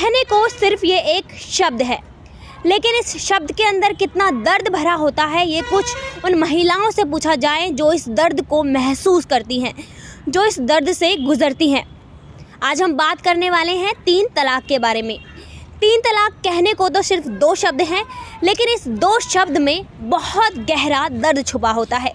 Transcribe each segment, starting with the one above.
कहने को सिर्फ ये एक शब्द है, लेकिन इस शब्द के अंदर कितना दर्द भरा होता है ये कुछ उन महिलाओं से पूछा जाए जो इस दर्द को महसूस करती हैं, जो इस दर्द से गुजरती हैं। आज हम बात करने वाले हैं 3 तलाक के बारे में। 3 तलाक कहने को तो सिर्फ 2 शब्द हैं, लेकिन इस 2 शब्द में बहुत गहरा दर्द छुपा होता है।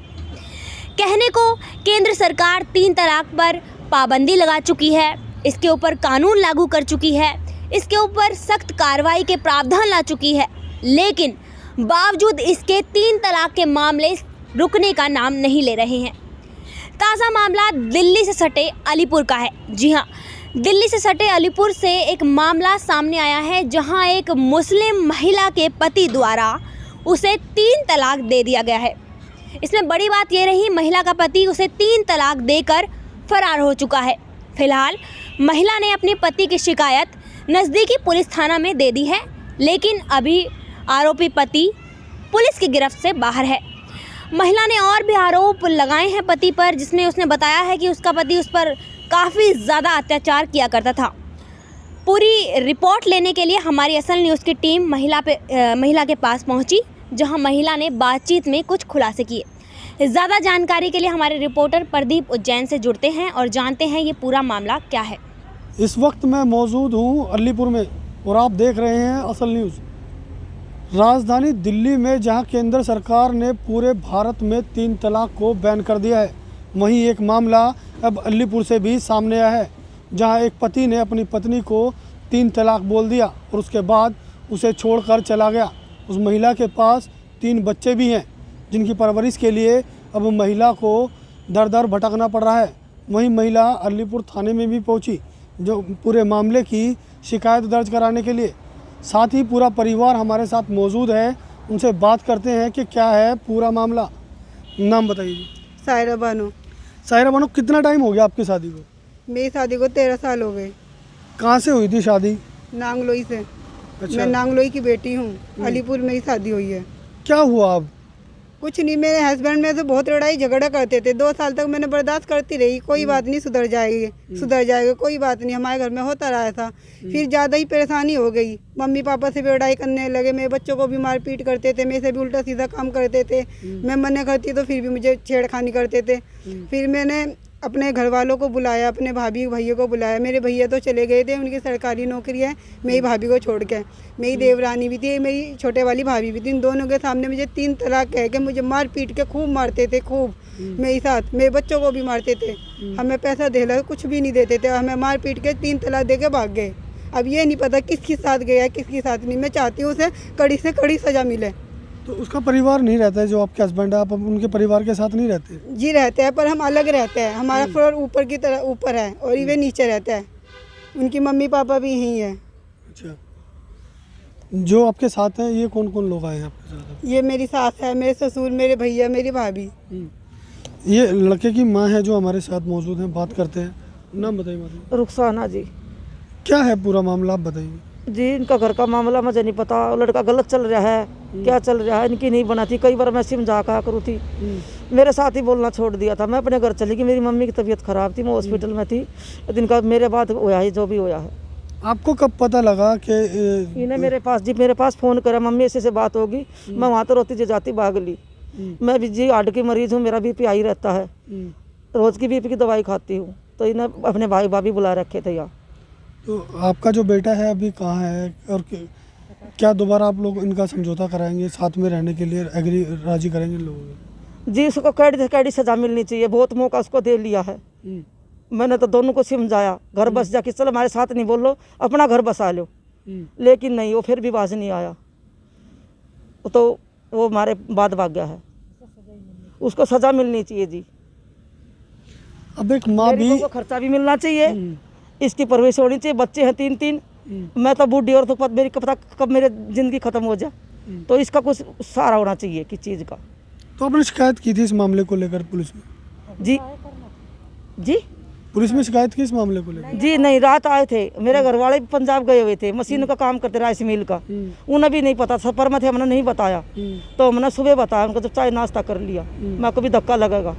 कहने को केंद्र सरकार 3 तलाक पर पाबंदी लगा चुकी है, इसके ऊपर कानून लागू कर चुकी है, इसके ऊपर सख्त कार्रवाई के प्रावधान ला चुकी है, लेकिन बावजूद इसके 3 तलाक के मामले रुकने का नाम नहीं ले रहे हैं। ताज़ा मामला दिल्ली से सटे अलीपुर का है। जी हाँ, दिल्ली से सटे अलीपुर से एक मामला सामने आया है जहां एक मुस्लिम महिला के पति द्वारा उसे 3 तलाक दे दिया गया है। इसमें बड़ी बात ये रही, महिला का पति उसे 3 तलाक देकर फरार हो चुका है। फिलहाल महिला ने अपने पति की शिकायत नज़दीकी पुलिस थाना में दे दी है, लेकिन अभी आरोपी पति पुलिस की गिरफ्त से बाहर है। महिला ने और भी आरोप लगाए हैं पति पर, जिसमें उसने बताया है कि उसका पति उस पर काफ़ी ज़्यादा अत्याचार किया करता था। पूरी रिपोर्ट लेने के लिए हमारी असल न्यूज़ की टीम महिला के पास पहुंची, जहां महिला ने बातचीत में कुछ खुलासे किए। ज़्यादा जानकारी के लिए हमारे रिपोर्टर प्रदीप उज्जैन से जुड़ते हैं और जानते हैं ये पूरा मामला क्या है। इस वक्त मैं मौजूद हूँ अलीपुर में और आप देख रहे हैं असल न्यूज़। राजधानी दिल्ली में जहां केंद्र सरकार ने पूरे भारत में 3 तलाक को बैन कर दिया है, वहीं एक मामला अब अलीपुर से भी सामने आया है, जहां एक पति ने अपनी पत्नी को 3 तलाक बोल दिया और उसके बाद उसे छोड़कर चला गया। उस महिला के पास 3 बच्चे भी हैं, जिनकी परवरिश के लिए अब महिला को दर दर भटकना पड़ रहा है। वहीं महिला अलीपुर थाने में भी पहुंची, जो पूरे मामले की शिकायत दर्ज कराने के लिए। साथ ही पूरा परिवार हमारे साथ मौजूद है, उनसे बात करते हैं कि क्या है पूरा मामला। नाम बताइए जी। सायरा बानो। सायरा बानो, कितना टाइम हो गया आपकी शादी को? मेरी शादी को 13 साल हो गए। कहाँ से हुई थी शादी? नांगलोई से। अच्छा। मैं नांगलोई की बेटी हूँ। अलीपुर मेरी शादी हुई है। क्या हुआ अब? कुछ नहीं, मेरे हस्बैंड में तो बहुत लड़ाई झगड़ा करते थे। 2 साल तक मैंने बर्दाश्त करती रही, कोई बात नहीं, सुधर जाएगा, कोई बात नहीं, हमारे घर में होता रहा था। फिर ज़्यादा ही परेशानी हो गई, मम्मी पापा से भी लड़ाई करने लगे, मेरे बच्चों को भी मारपीट करते थे, मेरे से भी उल्टा सीधा काम करते थे। मैं मना करती तो फिर भी मुझे छेड़खानी करते थे। फिर मैंने अपने घर वालों को बुलाया, अपने भाभी भैया को बुलाया। मेरे भैया तो चले गए थे, उनकी सरकारी नौकरी है, मेरी भाभी को छोड़ के। मेरी देवरानी भी थी, मेरी छोटे वाली भाभी भी थी। इन दोनों के सामने मुझे 3 तलाक कह के मुझे मार पीट के खूब मारते थे, खूब मेरे साथ, मेरे बच्चों को भी मारते थे। हमें पैसा दे लगा, कुछ भी नहीं देते थे, हमें मार पीट के 3 तलाक दे के भाग गए। अब ये नहीं पता किसके साथ गया है, किसके साथ नहीं। मैं चाहती हूँ उसे कड़ी से कड़ी सज़ा मिले। तो उसका परिवार नहीं रहता है, जो आपके हस्बैंड है, आप उनके परिवार के साथ नहीं रहते? जी रहते हैं, पर हम अलग रहते हैं। हमारा फ्लोर ऊपर की तरह ऊपर है और ये नीचे रहता है। उनकी मम्मी पापा भी यहीं है। अच्छा, जो आपके साथ हैं ये कौन कौन लोग आए हैं आपके साथ? ये मेरी सास है, मेरे ससुर, मेरे भैया, मेरी भाभी। ये लड़के की माँ है जो हमारे साथ मौजूद हैं, बात करते हैं। नाम बताइए माता। रुखसाना जी। क्या है पूरा मामला, आप बताइए जी। इनका घर का मामला मुझे नहीं पता, लड़का गलत चल रहा है, क्या चल रहा है इनकी नहीं बनाती। कई बार मैं समझा कहा करूँ थी, मेरे साथ ही बोलना छोड़ दिया था। मैं अपने घर चली गई, मेरी मम्मी की तबीयत खराब थी, मैं हॉस्पिटल में थी। इनका मेरे बाद होया ही जो भी होया है। आपको कब पता लगा कि इन्हें मेरे पास फ़ोन करा, मम्मी ऐसे बात होगी। मैं वहाँ तो रोती जाती भाग ली। मैं भी जी हार्ट की मरीज़ हूँ, मेरा BP हाई रहता है, रोज़ की BP की दवाई खाती हूँ। तो इन्हें अपने भाई भाभी बुला रखे थे यहाँ। तो आपका जो बेटा है अभी कहाँ है, और क्या दोबारा आप लोग इनका समझौता कराएंगे, साथ में रहने के लिए राजी करेंगे इन लोगों को? जी, उसको कैडी सजा मिलनी चाहिए। बहुत मौका उसको दे लिया है। मैंने तो दोनों को समझाया, घर बस जाके चलो हमारे साथ नहीं बोलो, अपना घर बसा लो, लेकिन नहीं, वो फिर भी बाज नहीं आया। तो वो हमारे बाद भाग गया है। उसको सजा मिलनी चाहिए जी। अब एक माँ भी को खर्चा भी मिलना चाहिए, इसकी परवरिश होनी चाहिए। बच्चे हैं 3-3। मैं तो बूढ़ी और तो मेरी पता कब मेरी ज़िंदगी ख़त्म हो जाए, तो इसका कुछ सहारा होना चाहिए किस चीज़ का। तो आपने शिकायत की थी इस मामले को लेकर पुलिस में? जी पुलिस में शिकायत की इस मामले को लेकर? जी नहीं, रात आए थे, मेरे घर वाले पंजाब गए हुए थे, मशीन का काम करते राइस मिल का। उन्हें भी नहीं पता, सफर में थे, हमने नहीं बताया। तो हमने सुबह बताया उनको, जब चाय नाश्ता कर लिया, मैं कभी धक्का लगेगा।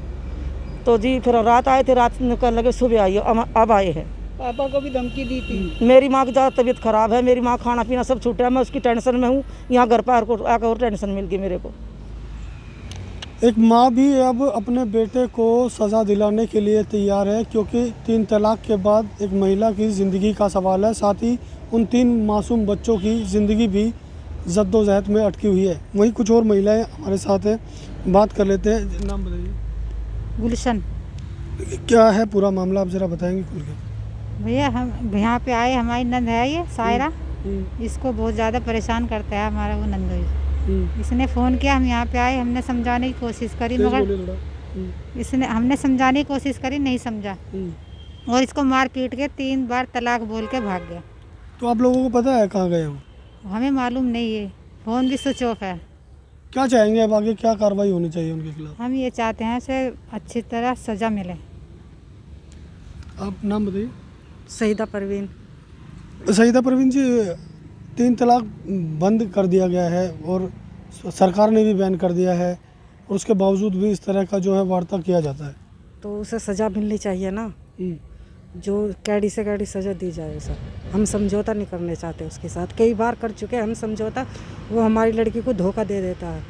तो जी फिर रात आए थे, रात निकल लगे, सुबह आई, अब आए हैं। पापा को भी धमकी दी थी। मेरी माँ की ज़्यादा तबीयत खराब है, मेरी माँ खाना पीना सब छूटा है, मैं उसकी टेंशन में हूँ। यहाँ घर पर आकर और टेंशन मिल गई मेरे को। एक माँ भी अब अपने बेटे को सज़ा दिलाने के लिए तैयार है, क्योंकि 3 तलाक के बाद एक महिला की ज़िंदगी का सवाल है। साथ ही उन 3 मासूम बच्चों की ज़िंदगी भी जद्दोजहद में अटकी हुई है। वहीं कुछ और महिलाएं हमारे साथ हैं, बात कर लेते हैं। नाम बताइए। गुलशन। क्या है पूरा मामला, आप ज़रा बताएंगे खुल के? भैया हम यहाँ पे आए, हमारी नंद है ये सायरा, इसको बहुत ज़्यादा परेशान करता है हमारा वो नंदोई। इसने फ़ोन किया, हम यहाँ पे आए, हमने समझाने की कोशिश करी, मगर हमने समझाने की कोशिश करी, नहीं समझा और इसको मार पीट के 3 बार तलाक बोल के भाग गया। तो आप लोगों को पता है कहाँ गए हम? हमें मालूम नहीं है, फ़ोन भी स्विच ऑफ है। क्या चाहेंगे अब आगे, क्या कार्रवाई होनी चाहिए उनके खिलाफ? हम ये चाहते हैं उसे अच्छी तरह सज़ा मिले। आप नाम बताइए। सईदा परवीन। सईदा परवीन जी, 3 तलाक बंद कर दिया गया है और सरकार ने भी बैन कर दिया है, और उसके बावजूद भी इस तरह का जो है वार्ता किया जाता है। तो उसे सज़ा मिलनी चाहिए ना, जो कैडी से कैडी सज़ा दी जाए सर। हम समझौता नहीं करने चाहते उसके साथ, कई बार कर चुके हैं हम समझौता। वो हमारी लड़की को धोखा दे देता है,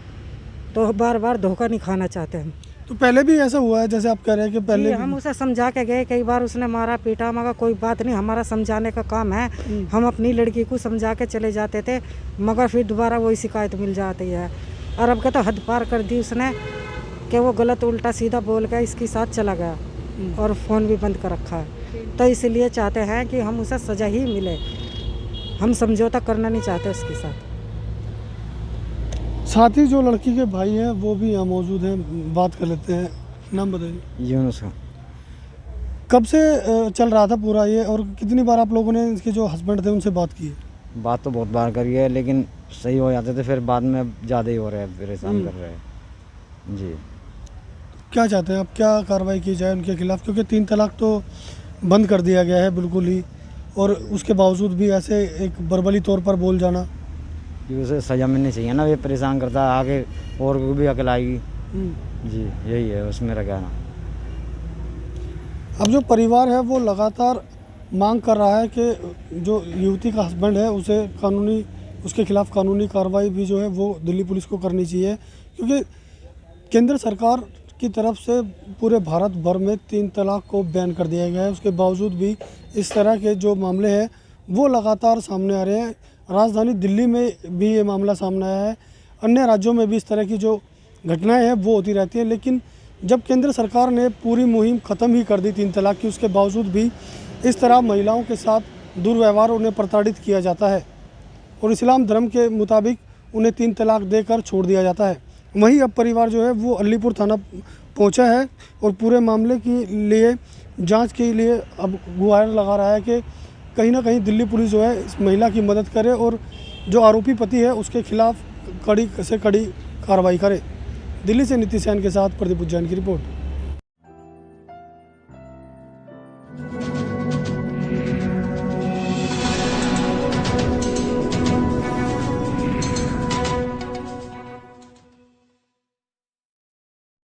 तो बार बार धोखा नहीं खाना चाहते हम। तो पहले भी ऐसा हुआ है, जैसे आप कह रहे हैं कि पहले हम उसे समझा के गए, कई बार उसने मारा पीटा, मगर कोई बात नहीं, हमारा समझाने का काम है। हम अपनी लड़की को समझा के चले जाते थे, मगर फिर दोबारा वही शिकायत मिल जाती है। और अब का तो हद पार कर दी उसने कि वो गलत उल्टा सीधा बोल के इसके साथ चला गया और फ़ोन भी बंद कर रखा है। तो इसलिए चाहते हैं कि हम उसे सज़ा ही मिले, हम समझौता करना नहीं चाहते उसके साथ। साथ ही जो लड़की के भाई हैं वो भी यहाँ मौजूद हैं, बात कर लेते हैं। नाम बताइए। यूनुस। कब से चल रहा था पूरा ये, और कितनी बार आप लोगों ने इसके जो हस्बैंड थे उनसे बात की है? बात तो बहुत बार करी है, लेकिन सही हो जाते थे, फिर बाद में ज़्यादा ही हो रहे हैं, परेशान कर रहे हैं जी। क्या चाहते हैं आप, क्या कार्रवाई की जाए उनके खिलाफ? क्योंकि 3 तलाक तो बंद कर दिया गया है बिल्कुल ही, और उसके बावजूद भी ऐसे एक बर्बरी तौर पर बोल जाना। कि उसे सज़ा मिलनी चाहिए ना, ये परेशान करता है, आगे और को भी अकल आएगी जी। यही है उसमें मेरा कहना। अब जो परिवार है वो लगातार मांग कर रहा है कि जो युवती का हस्बैंड है उसे उसके खिलाफ कानूनी कार्रवाई भी जो है वो दिल्ली पुलिस को करनी चाहिए, क्योंकि केंद्र सरकार की तरफ से पूरे भारत भर में 3 तलाक को बैन कर दिया गया है। उसके बावजूद भी इस तरह के जो मामले हैं वो लगातार सामने आ रहे हैं। राजधानी दिल्ली में भी ये मामला सामने आया है, अन्य राज्यों में भी इस तरह की जो घटनाएं हैं वो होती रहती हैं। लेकिन जब केंद्र सरकार ने पूरी मुहिम ख़त्म ही कर दी 3 तलाक की, उसके बावजूद भी इस तरह महिलाओं के साथ दुर्व्यवहार, उन्हें प्रताड़ित किया जाता है और इस्लाम धर्म के मुताबिक उन्हें 3 तलाक देकर छोड़ दिया जाता है। वहीं अब परिवार जो है वो अलीपुर थाना पहुंचा है और पूरे मामले के लिए जांच के लिए अब गुहार लगा रहा है कि कहीं ना कहीं दिल्ली पुलिस जो है इस महिला की मदद करे और जो आरोपी पति है उसके खिलाफ कड़ी से कड़ी कार्रवाई करे। दिल्ली से नीतीश सैन के साथ प्रदीप उज्जैन की रिपोर्ट।